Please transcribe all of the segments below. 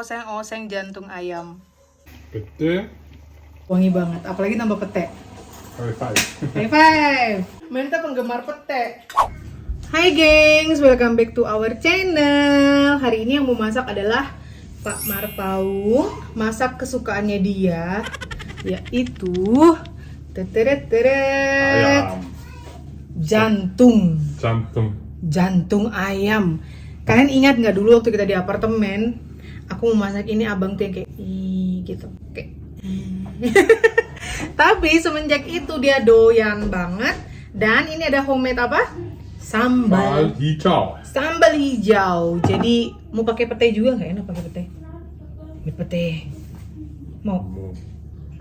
Oseng-oseng jantung ayam. Pete. Wangi banget, apalagi tambah pete. High five. High five! Mantap penggemar pete. Hai gengs, welcome back to our channel. Hari ini yang mau masak adalah Pak Marpaung. Masak kesukaannya dia, yaitu Ayam. jantung. Jantung. Ayam. Kalian ingat nggak dulu waktu kita di apartemen, aku mau masak ini, abang tuh yang kayak gitu, kayak tapi semenjak itu dia doyan banget. Dan ini ada homemade apa? Sambal hijau. Jadi mau pakai pete juga nggak enak pakai pete? Ini pete. Mau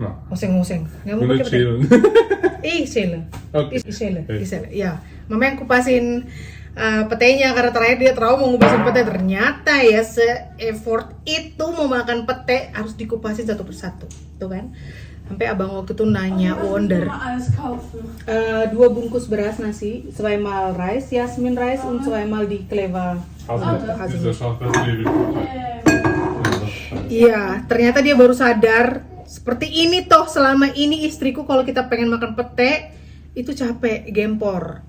Nah. oseng-oseng. Nggak mau pakai pete? Isela. Oke. Isela. Ya, mama yang kupasin petenya karena terakhir dia tahu mau ngupasin pete. Ternyata ya se-effort itu mau makan pete harus dikupasin satu persatu, tuh kan? Sampai abang waktu itu nanya Wonder, 2 bungkus beras nasi, zweimal rice, Jasmin rice und zweimal die Clever. Iya, ternyata dia baru sadar seperti ini toh selama ini istriku kalau kita pengen makan pete itu capek, gempor,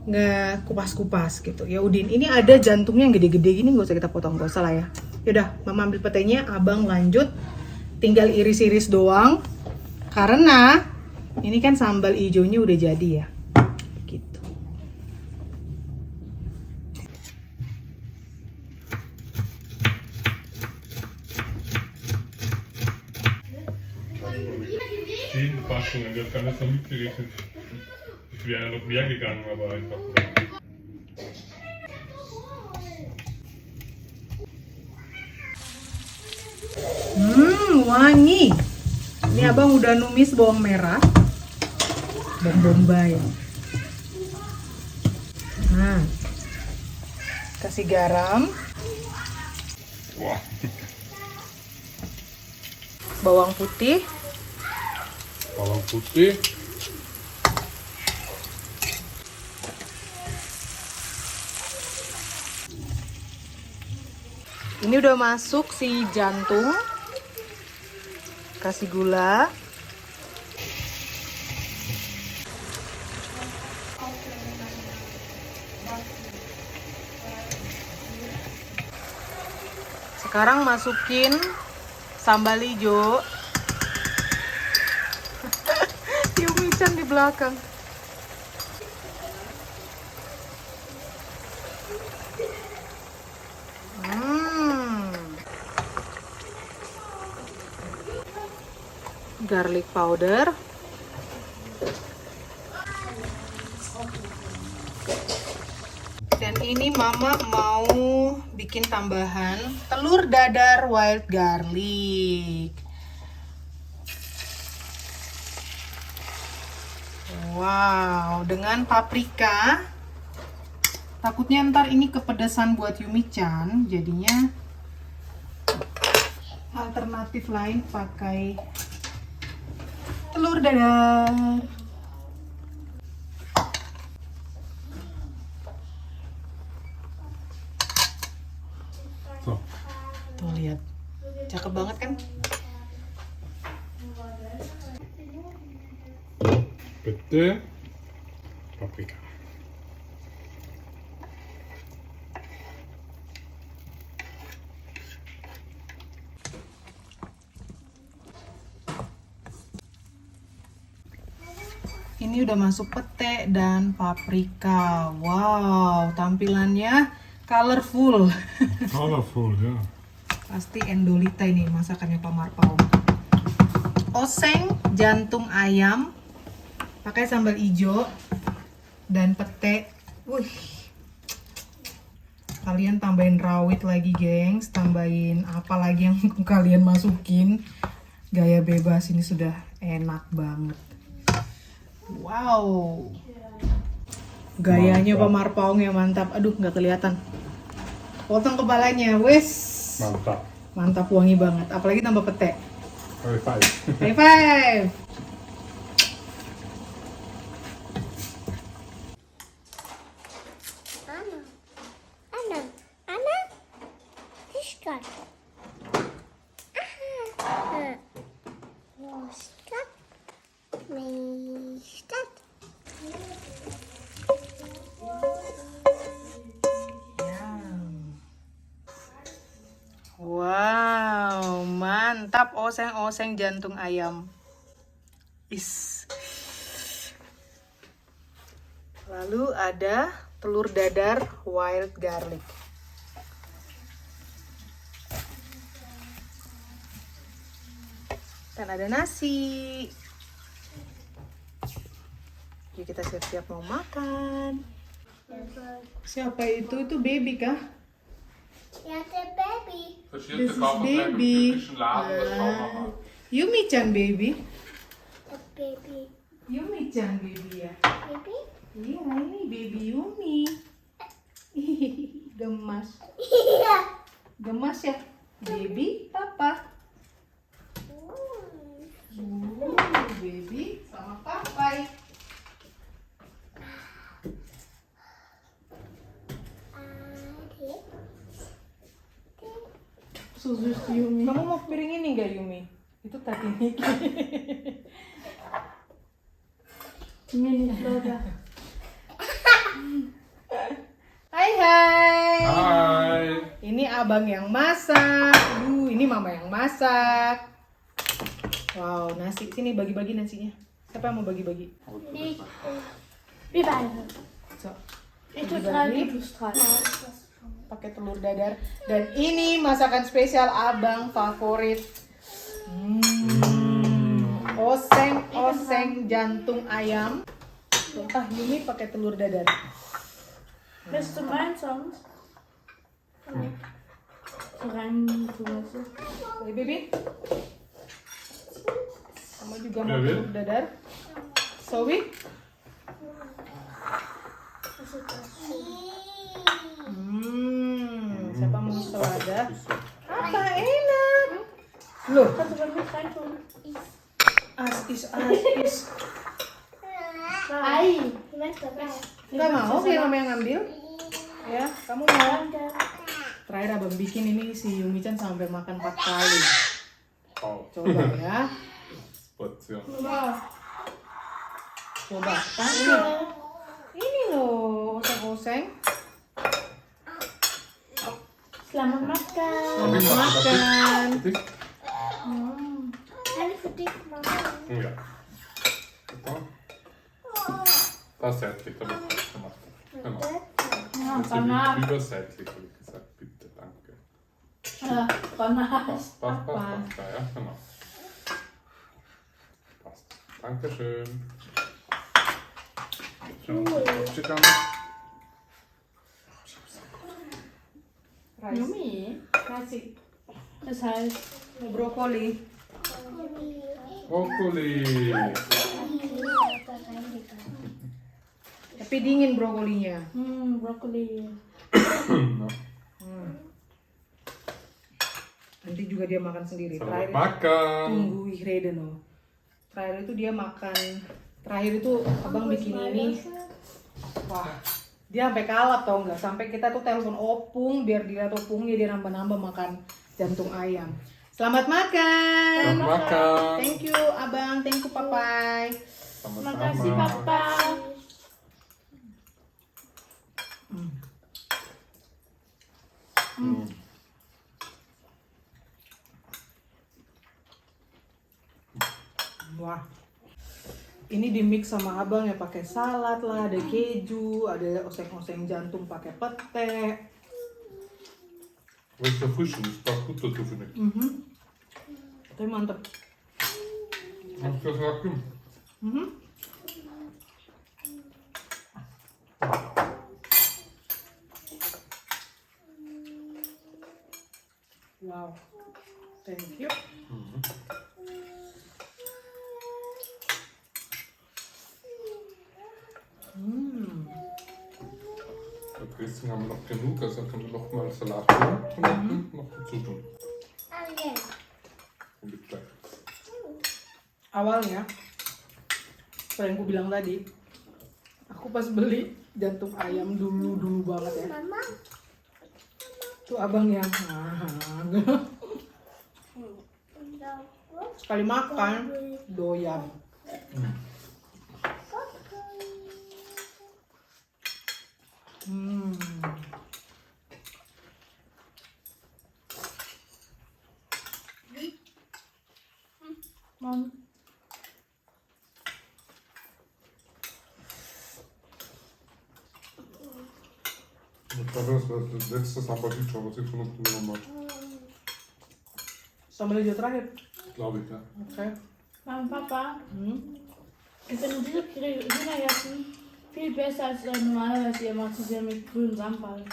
nggak kupas-kupas gitu. Ya Udin, ini ada jantungnya yang gede-gede gini, nggak usah kita potong, nggak usah lah ya. Yaudah, mama ambil petenya, abang lanjut, tinggal iris-iris doang. Karena ini kan sambal hijaunya udah jadi ya, gitu. Die Packungen, das kann jetzt noch mitgerechnet. Es wäre noch mehr gegangen, aber einfach. Wangi. Ini abang udah numis bawang merah dan bombay. Nah, kasih garam, Wah. bawang putih, Bawang putih. ini udah masuk si jantung, kasih gula, sekarang masukin sambal hijau. Yumi-chan di belakang. Garlic powder, dan ini mama mau bikin tambahan telur dadar wild garlic. Wow, dengan paprika. Takutnya ntar ini kepedesan buat Yumi-chan, jadinya alternatif lain pakai telur dadar. So. Tuh lihat, cakep banget kan? Pete. Paprika. Ini udah masuk pete dan paprika. Wow, tampilannya colorful. Colorful, ja. Pasti Endolita ini masakannya Pak Marpaung. Oseng jantung ayam pakai sambal hijau dan pete. Wih. Kalian tambahin rawit lagi, gengs. Tambahin apa lagi yang kalian masukin. Gaya bebas ini sudah enak banget. Wow. Gayanya Pak Marpaung ya mantap. Aduh, nggak kelihatan. Potong kepalanya, wes. Mantap. Mantap, wangi banget. Apalagi tambah pete. High five. High five. Anna, Anna, Anna, Tischgart. Mantap, oseng-oseng jantung ayam. Lalu ada telur dadar wild garlic. Dan ada nasi. Oke, kita siap-siap mau makan. Siapa itu? Itu baby kah? Ja, der Baby. Verschierte This is kaufen vielleicht im baby. türkischen Laden, das schauen wir mal. Yumi-chan baby. Der Baby. Yumi-chan baby ya. Baby? Iya, ini baby Yumi. Gemas. Ja. Gemas ya. Baby, papa. Baby sama papai. Adik. Susus Yumi. Kamu mau piring ini nggak Yumi? Itu tadi Niki. Mini vlogger. Hai hai. Hi! Ini abang yang masak. Ini mama yang masak. Wow, nasi. Sini bagi-bagi nasinya. Siapa yang mau bagi-bagi? Ich. Wir beide. So, Ich tue bagi-bagi. 3, du tust 3. Pakai telur dadar. Dan ini masakan spesial abang favorit. Oseng-oseng jantung ayam. Yumi pakai telur dadar. Willst du meinen sonst? So rein tun. Hey baby. Kamu juga mau Baby. telur dadar? Zoe? Siapa mau selada? Apa enak? Loh, Kannst du bei mir rein tun? is. Ei. Du möchtest dabei. Nggak mau biar mama yang ngambil? Ya, kamu mau? Danke. Terakhir abang bikin ini si Yumi-chan sampai makan 4 kali. Oh, Coba ya. Portion. Coba. Ini loh, oseng-oseng. Selamat makan. Hab ich noch Makan. für dich? Eine für dich, Mama. Ja. Da seitlich, da wird was gemacht. Genau. Ja, Also Granat. überseitlich habe ich gesagt, bitte, danke. Granat. Passt, ja, genau. Passt. Dankeschön. Cool. Rice. Yummy. Nasi. Das heißt, Brokkoli. Brokkoli. Tapi dingin brokolinya. Brokkoli. Nanti juga dia makan sendiri. Selamat Terakhir makan. tunggu Ihreden loh. Terakhir itu dia makan. Terakhir itu abang bikin ini. Wah, dia sampai kalap tau nggak? Sampai kita tuh telepon opung biar dilihat opungnya dia nambah-nambah makan jantung ayam. Selamat makan. Selamat makan. Thank you abang, thank you papai. Makasih Sama-sama. papa. Wah, ini di mix sama abang ya pakai salad lah, ada keju, ada oseng-oseng jantung pakai pete. Was verfrischen, ist da Butter drauf nicht. Tapi mantep. Hast du das gesagt? Wow, thank you. Bei Dressing haben wir noch genug, also können wir noch mal Salat tun und dann noch dazu tun. Und die Kleine. Awalnya, seperti yang aku bilang tadi, aku pas beli jantung ayam dulu banget ya. Mama. Tuh abang yang sekali makan doyan. Ich glaube, das war das letzte Sambal-Dicho, was ich von uns genommen habe. Sambal hijau terakhir. Glaube ich, ja. Oke. Mama, Papa, Hmm. ich finde diese Hühnerherzen viel besser als normalerweise ihr macht sie mit grünem Sambal.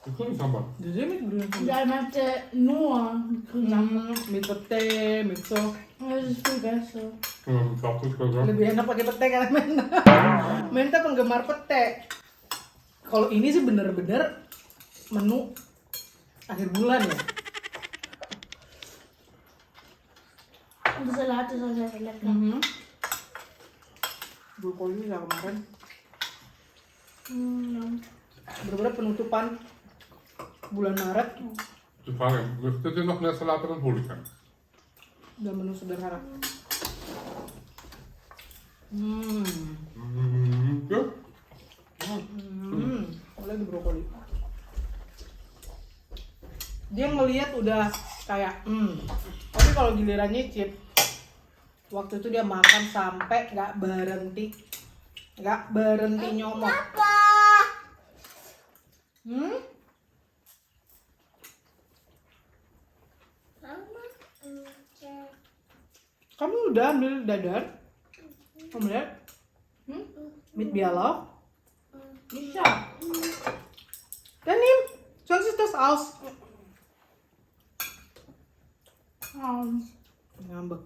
Ich finde Sambal. Di sini belum. Ja, ich meinte nur mit grünem Sambal. Mie pete, mie sop. Das ist viel besser. Ja, mit Paprika, ja. Lebih enak pakai pete karena Menta. Menta penggemar pete. Kalau ini sih bener-bener menu akhir bulan ya. Und der Salat ist auch sehr lecker. Brokoli ya kemarin. Ja. Bener-bener penutupan bulan Maret Die Frage, möchtet ihr noch mehr Salat, dann hole ich einen. dan menu sederhana. Ja. Lagi brokoli. Dia ngelihat udah kayak tapi kalau giliran nyicip waktu itu dia makan sampai nggak berhenti nyomot. Kamu udah ambil dadar? Kamu lihat? Mit Bialau? Bisa. Dan nimm, sonst ist das aus. Ngambek.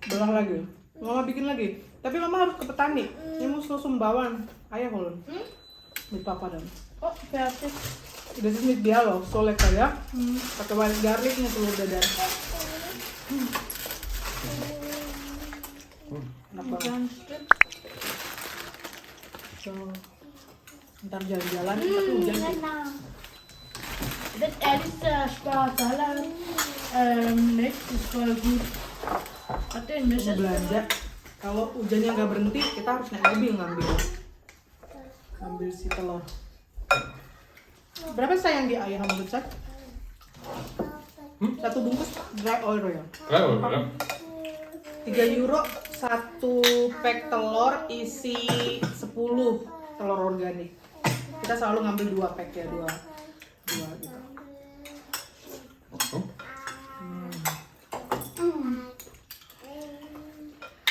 Belah lagi. Mama bikin lagi. Tapi mama harus ke petani. Ini mau sumbawan. Ayah holon. Mit papa dan. Oh, fertig. Das ist mit Bialau, so lecker ya. Pakai white garlicnya telur dadar. Enak banget. Ein Stück. So. Ntar jalan-jalan tapi hujan sih. Das ehrlich, der Sparsalat nicht ist voll gut. Hat den Mau Mischer belanja. Kalau hujannya nggak berhenti, kita harus naik mobil ngambil si telur. Berapa sayang di ayah kamu besar? Satu bungkus dry oil ya. 3 Euro, ja. 3 euro satu pack telur isi 10 telur organik. Kita selalu ngambil 2 pack ya, 2 gitu. So.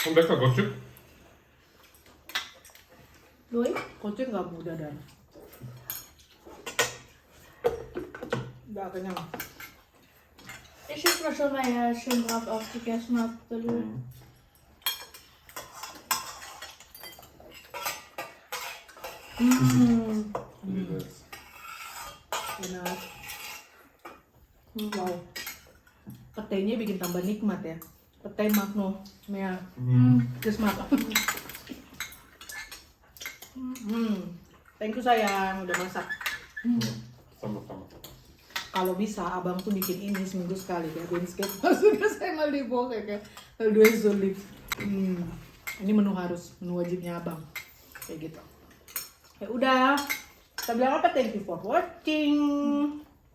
Und lecker, Gottschalk. Louis? Kocek nggak mudah dan nggak kenyang. Ich schütze mal schon, weil er schön drauf aufgegessen hat. Der Louis. Enak. Wow. Petainya bikin tambah nikmat ya. Petai magno, mea. Terus makan. Thank you sayang, udah masak. Sama-sama. Kalau bisa, abang tuh bikin ini seminggu sekali kayak Winscape. Sudah saya mal dibawa kayak dua solid. Ini menu harus, menu wajibnya abang. Kayak gitu. Ya udah, kita bilang apa? Thank you for watching.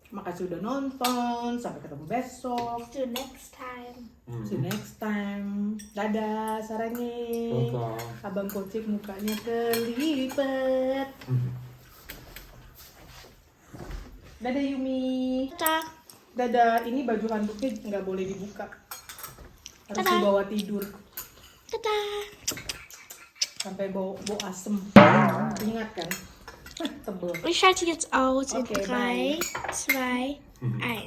Makasih udah nonton. Sampai ketemu besok. See you next time. See you next time. Dadah, sarangnya. Dadah. Abang Kocik mukanya kelipet. Dadah Yumi. Dadah. Dadah, ini baju handuknya nggak boleh dibuka. Harus Dadah. dibawa tidur. Dadah. Sampai bau asem. Ingat kan? Tebel. Ich schalte jetzt aus in Okay, 3, 2, 1.